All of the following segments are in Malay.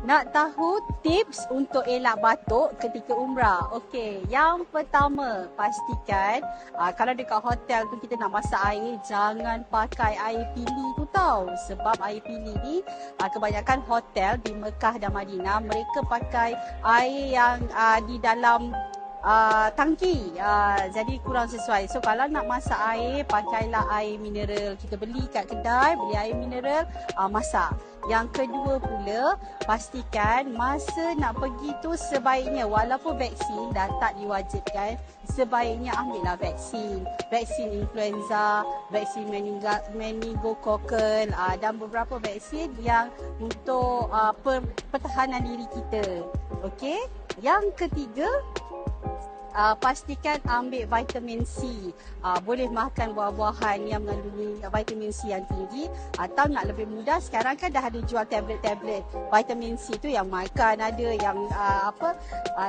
Nak tahu tips untuk elak batuk ketika umrah? Okey, yang pertama pastikan kalau dekat hotel tu kita nak masak air, jangan pakai air pili tu tau. Sebab air pili ni kebanyakan hotel di Mekah dan Madinah mereka pakai air yang di dalam tangki, jadi kurang sesuai. So kalau nak masak air, pakailah air mineral. Kita beli kat kedai, beli air mineral, masak. Yang kedua pula, pastikan masa nak pergi tu sebaiknya, walaupun vaksin dah tak diwajibkan, sebaiknya ambillah vaksin. Vaksin influenza, vaksin meningococcal, dan beberapa vaksin yang untuk pertahanan diri kita. Okey. Yang ketiga, pastikan ambil vitamin C. Boleh makan buah-buahan yang mengandungi vitamin C yang tinggi, atau nak lebih mudah, sekarang kan dah ada jual tablet-tablet vitamin C tu yang makan ada, yang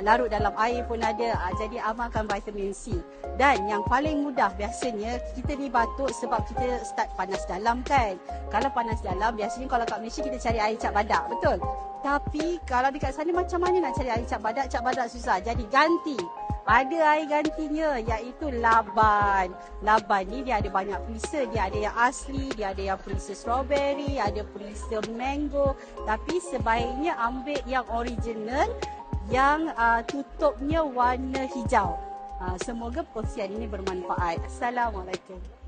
larut dalam air pun ada. Jadi amalkan vitamin C. Dan yang paling mudah, biasanya kita ni batuk sebab kita start panas dalam kan. Kalau panas dalam, biasanya kalau kat Malaysia kita cari air cap badak, betul? Tapi kalau dekat sana macam mana nak cari air cap badak? Cap badak susah. Jadi ganti. Ada air gantinya, iaitu laban. Laban ni dia ada banyak perisa. Dia ada yang asli, dia ada yang perisa strawberry, ada perisa mango. Tapi sebaiknya ambil yang original, yang tutupnya warna hijau. Semoga perkongsian ini bermanfaat. Assalamualaikum.